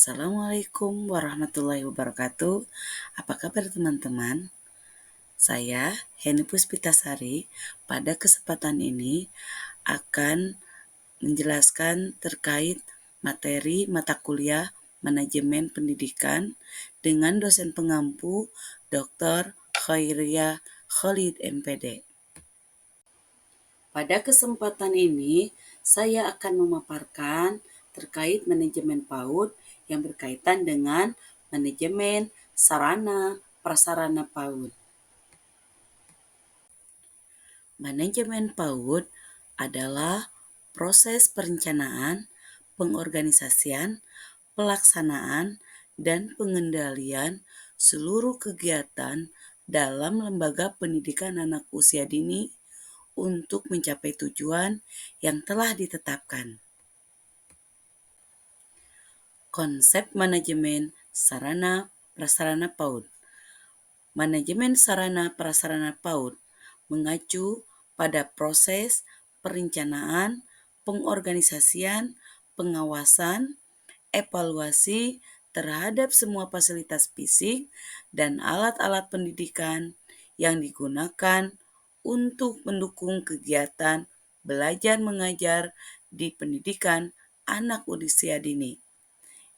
Assalamualaikum warahmatullahi wabarakatuh. Apa kabar teman-teman? Saya Heni Puspitasari. Pada kesempatan ini akan menjelaskan terkait materi mata kuliah Manajemen Pendidikan dengan dosen pengampu Dr. Khairia Khalid MPD. Pada kesempatan ini, saya akan memaparkan terkait manajemen PAUD yang berkaitan dengan manajemen sarana prasarana PAUD. Manajemen PAUD adalah proses perencanaan, pengorganisasian, pelaksanaan, dan pengendalian seluruh kegiatan dalam lembaga pendidikan anak usia dini untuk mencapai tujuan yang telah ditetapkan. Konsep manajemen sarana prasarana PAUD. Manajemen sarana prasarana PAUD mengacu pada proses perencanaan, pengorganisasian, pengawasan, evaluasi terhadap semua fasilitas fisik dan alat-alat pendidikan yang digunakan untuk mendukung kegiatan belajar mengajar di pendidikan anak usia dini.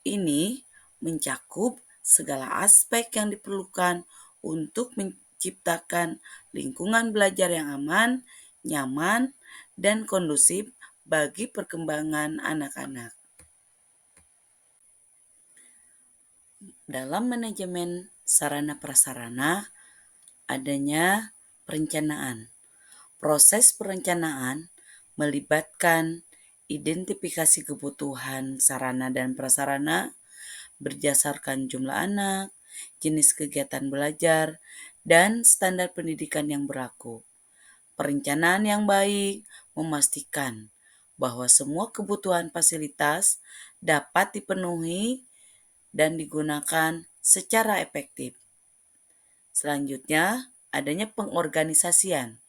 Ini mencakup segala aspek yang diperlukan untuk menciptakan lingkungan belajar yang aman, nyaman, dan kondusif bagi perkembangan anak-anak. Dalam manajemen sarana prasarana, adanya perencanaan. Proses perencanaan melibatkan identifikasi kebutuhan sarana dan prasarana berdasarkan jumlah anak, jenis kegiatan belajar, dan standar pendidikan yang berlaku. Perencanaan yang baik memastikan bahwa semua kebutuhan fasilitas dapat dipenuhi dan digunakan secara efektif. Selanjutnya, adanya pengorganisasian.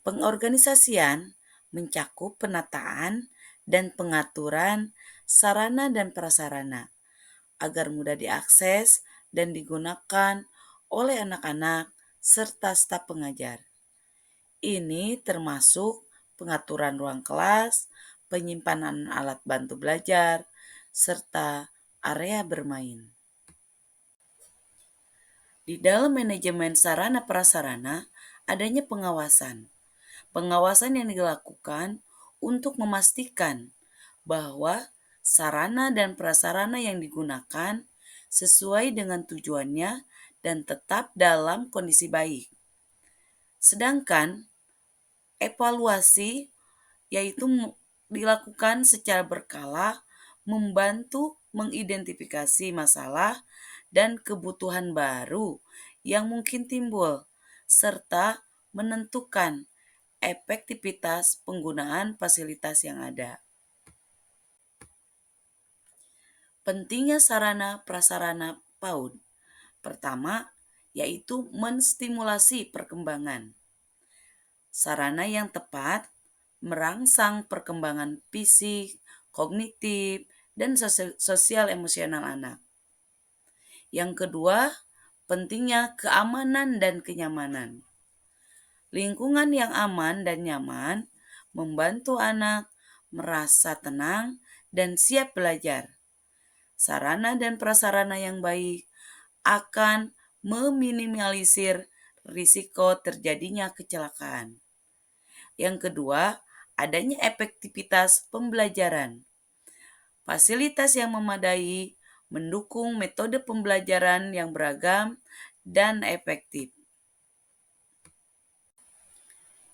Pengorganisasian mencakup penataan dan pengaturan sarana dan prasarana agar mudah diakses dan digunakan oleh anak-anak serta staf pengajar. Ini termasuk pengaturan ruang kelas, penyimpanan alat bantu belajar, serta area bermain. Di dalam manajemen sarana prasarana, adanya pengawasan. Pengawasan yang dilakukan untuk memastikan bahwa sarana dan prasarana yang digunakan sesuai dengan tujuannya dan tetap dalam kondisi baik. Sedangkan evaluasi yaitu dilakukan secara berkala membantu mengidentifikasi masalah dan kebutuhan baru yang mungkin timbul serta menentukan efektivitas penggunaan fasilitas yang ada. Pentingnya sarana prasarana PAUD. Pertama, yaitu menstimulasi perkembangan. Sarana yang tepat merangsang perkembangan fisik, kognitif, dan sosial emosional anak. Yang kedua, pentingnya keamanan dan kenyamanan. Lingkungan yang aman dan nyaman membantu anak merasa tenang dan siap belajar. Sarana dan prasarana yang baik akan meminimalisir risiko terjadinya kecelakaan. Yang kedua, adanya efektivitas pembelajaran. Fasilitas yang memadai mendukung metode pembelajaran yang beragam dan efektif.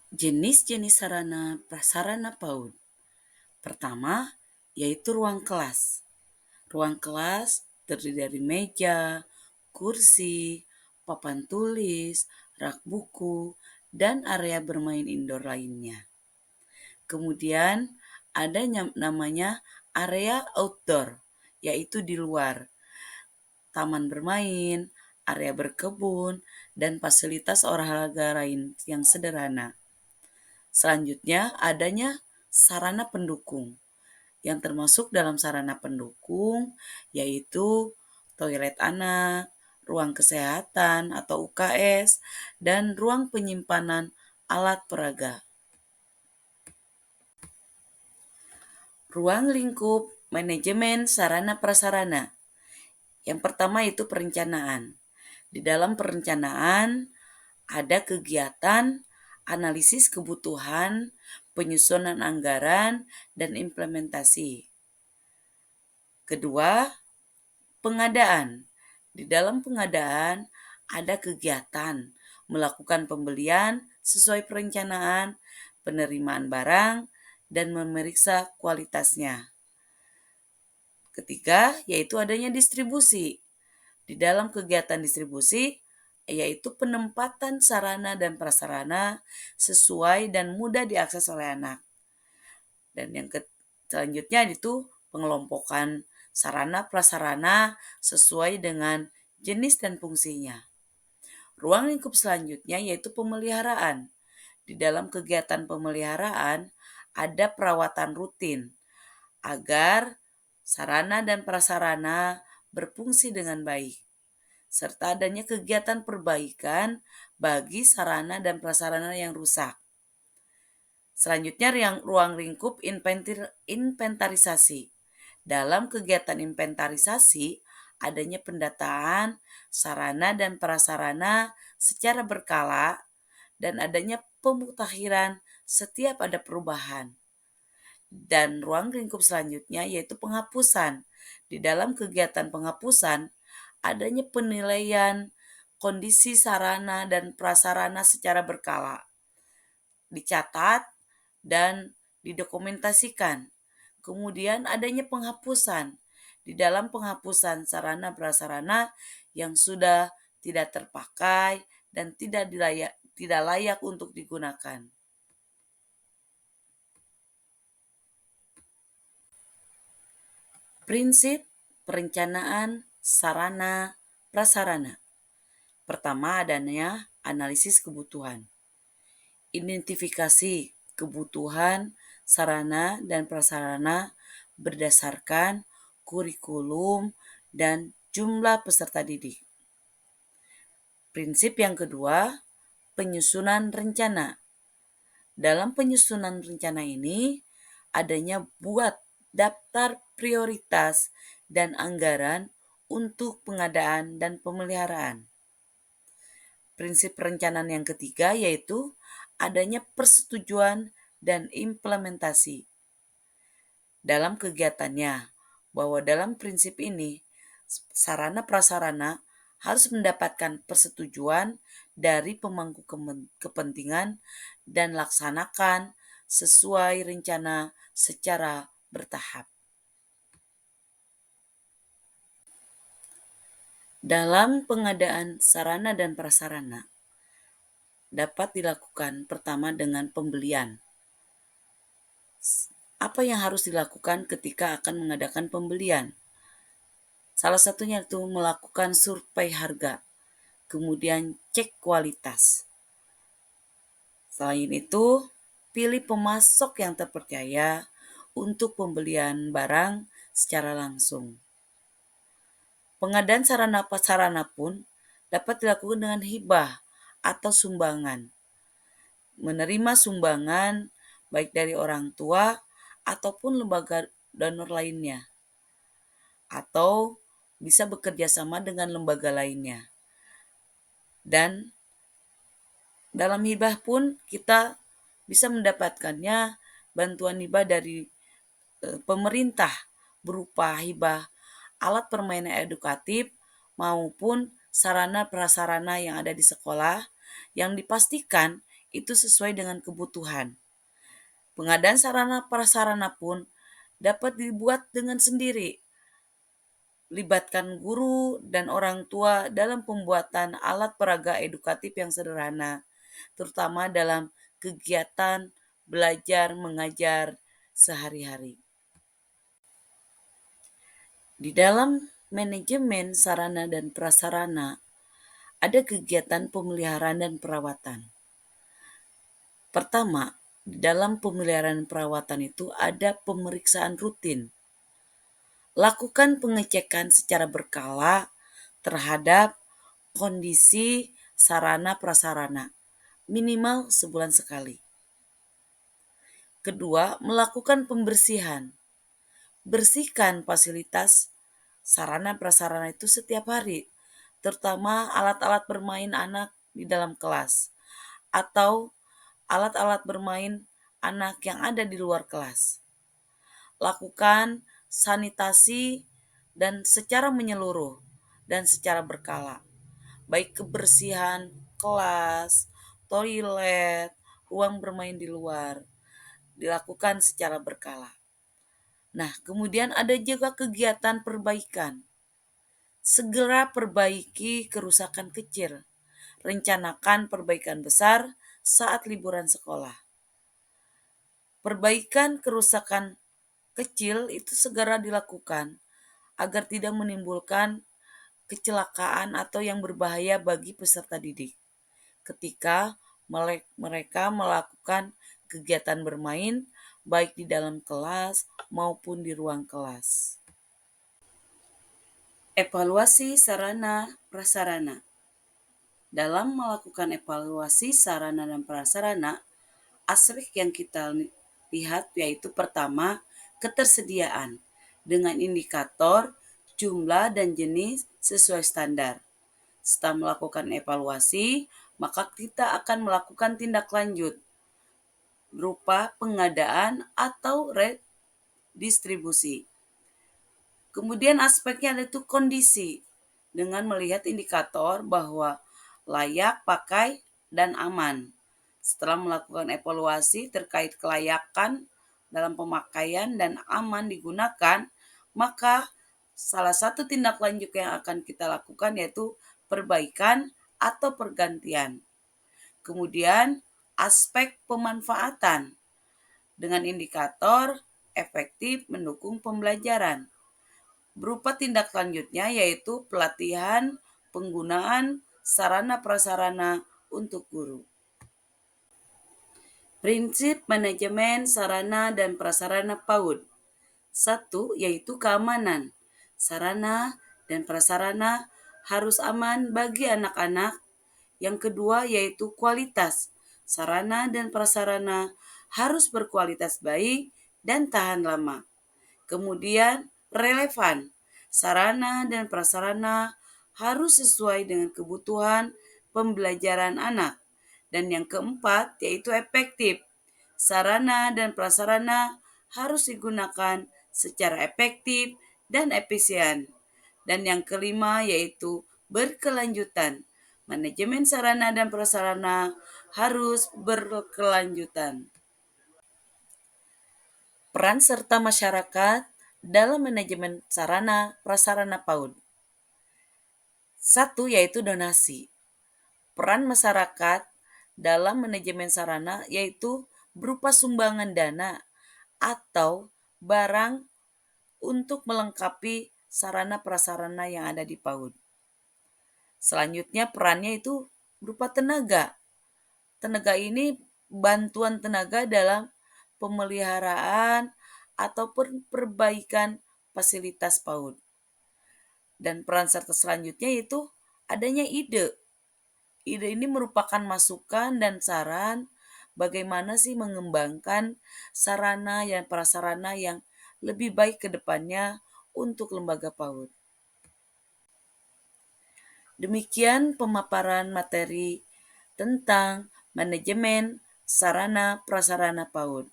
Jenis-jenis sarana prasarana PAUD. Pertama, yaitu ruang kelas. Ruang kelas terdiri dari meja, kursi, papan tulis, rak buku, dan area bermain indoor lainnya. Kemudian ada namanya area outdoor, yaitu di luar. Taman bermain, area berkebun, dan fasilitas olahraga lain yang sederhana. Selanjutnya adanya sarana pendukung, yang termasuk dalam sarana pendukung yaitu toilet anak, ruang kesehatan atau UKS, dan ruang penyimpanan alat peraga. Ruang lingkup manajemen sarana prasarana. Yang pertama itu perencanaan. Di dalam perencanaan ada kegiatan analisis kebutuhan, penyusunan anggaran, dan implementasi. Kedua, pengadaan. Di dalam pengadaan ada kegiatan melakukan pembelian sesuai perencanaan, penerimaan barang, dan memeriksa kualitasnya. Ketiga, yaitu adanya distribusi. Di dalam kegiatan distribusi, yaitu penempatan sarana dan prasarana sesuai dan mudah diakses oleh anak. Dan yang selanjutnya itu pengelompokan sarana prasarana sesuai dengan jenis dan fungsinya. Ruang lingkup selanjutnya yaitu pemeliharaan. Di dalam kegiatan pemeliharaan ada perawatan rutin agar sarana dan prasarana berfungsi dengan baik, serta adanya kegiatan perbaikan bagi sarana dan prasarana yang rusak. Selanjutnya ruang lingkup inventarisasi. Dalam kegiatan inventarisasi, adanya pendataan sarana dan prasarana secara berkala dan adanya pemutakhiran setiap ada perubahan. Dan ruang lingkup selanjutnya yaitu penghapusan. Di dalam kegiatan penghapusan, adanya penilaian kondisi sarana dan prasarana secara berkala, dicatat dan didokumentasikan. Kemudian adanya penghapusan. Di dalam penghapusan sarana prasarana yang sudah tidak terpakai dan tidak layak untuk digunakan. Prinsip perencanaan sarana prasarana. Pertama adanya analisis kebutuhan. Identifikasi kebutuhan sarana dan prasarana berdasarkan kurikulum dan jumlah peserta didik. Prinsip yang kedua, penyusunan rencana. Dalam penyusunan rencana ini, adanya buat daftar prioritas dan anggaran untuk pengadaan dan pemeliharaan. Prinsip perencanaan yang ketiga yaitu adanya persetujuan dan implementasi dalam kegiatannya, bahwa dalam prinsip ini sarana prasarana harus mendapatkan persetujuan dari pemangku kepentingan dan laksanakan sesuai rencana secara bertahap. Dalam pengadaan sarana dan prasarana dapat dilakukan pertama dengan pembelian. Apa yang harus dilakukan ketika akan mengadakan pembelian? Salah satunya itu melakukan survei harga, kemudian cek kualitas. Selain itu, pilih pemasok yang terpercaya untuk pembelian barang secara langsung. Pengadaan sarana prasarana pun dapat dilakukan dengan hibah atau sumbangan. Menerima sumbangan baik dari orang tua ataupun lembaga donor lainnya, atau bisa bekerja sama dengan lembaga lainnya. Dan dalam hibah pun kita bisa mendapatkannya bantuan hibah dari pemerintah berupa hibah alat permainan edukatif maupun sarana prasarana yang ada di sekolah yang dipastikan itu sesuai dengan kebutuhan. Pengadaan sarana prasarana pun dapat dibuat dengan sendiri. Libatkan guru dan orang tua dalam pembuatan alat peraga edukatif yang sederhana, terutama dalam kegiatan belajar mengajar sehari-hari. Di dalam manajemen sarana dan prasarana ada kegiatan pemeliharaan dan perawatan. Pertama, Di dalam pemeliharaan perawatan itu ada pemeriksaan rutin. Lakukan pengecekan secara berkala terhadap kondisi sarana prasarana, minimal sebulan sekali. Kedua, melakukan pembersihan. Bersihkan fasilitas sarana prasarana itu setiap hari, terutama alat-alat bermain anak di dalam kelas atau alat-alat bermain anak yang ada di luar kelas. Lakukan sanitasi dan secara menyeluruh dan secara berkala, baik kebersihan kelas, toilet, ruang bermain di luar, dilakukan secara berkala. Nah, kemudian ada juga kegiatan perbaikan. Segera perbaiki kerusakan kecil. Rencanakan perbaikan besar saat liburan sekolah. Perbaikan kerusakan kecil itu segera dilakukan agar tidak menimbulkan kecelakaan atau yang berbahaya bagi peserta didik ketika mereka melakukan kegiatan bermain baik di dalam kelas maupun di ruang kelas. Evaluasi sarana prasarana. Dalam melakukan evaluasi sarana dan prasarana, aspek yang kita lihat yaitu pertama, ketersediaan dengan indikator jumlah dan jenis sesuai standar. Setelah melakukan evaluasi, maka kita akan melakukan tindak lanjut berupa pengadaan atau redistribusi. Kemudian aspeknya yaitu kondisi dengan melihat indikator bahwa layak pakai dan aman. Setelah melakukan evaluasi terkait kelayakan dalam pemakaian dan aman digunakan, maka salah satu tindak lanjut yang akan kita lakukan yaitu perbaikan atau pergantian. Kemudian aspek pemanfaatan dengan indikator efektif mendukung pembelajaran. Berupa tindak lanjutnya yaitu pelatihan penggunaan sarana prasarana untuk guru. Prinsip manajemen sarana dan prasarana PAUD. 1. Yaitu keamanan. Sarana dan prasarana harus aman bagi anak-anak. Yang kedua yaitu kualitas. Sarana dan prasarana harus berkualitas baik dan tahan lama. Kemudian relevan. Sarana dan prasarana harus sesuai dengan kebutuhan pembelajaran anak. Dan yang keempat yaitu efektif. Sarana dan prasarana harus digunakan secara efektif dan efisien. Dan yang kelima yaitu berkelanjutan. Manajemen sarana dan prasarana harus berkelanjutan. Peran serta masyarakat dalam manajemen sarana prasarana PAUD. 1. Yaitu donasi. Peran masyarakat dalam manajemen sarana yaitu berupa sumbangan dana atau barang untuk melengkapi sarana prasarana yang ada di PAUD. Selanjutnya perannya itu berupa tenaga. Tenaga ini bantuan tenaga dalam pemeliharaan ataupun perbaikan fasilitas PAUD. Dan peran serta selanjutnya itu adanya ide. Ide ini merupakan masukan dan saran bagaimana sih mengembangkan sarana dan prasarana yang lebih baik ke depannya untuk lembaga PAUD. Demikian pemaparan materi tentang manajemen sarana prasarana PAUD.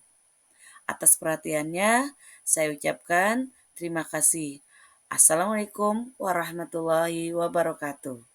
Atas perhatiannya, saya ucapkan terima kasih. Assalamualaikum warahmatullahi wabarakatuh.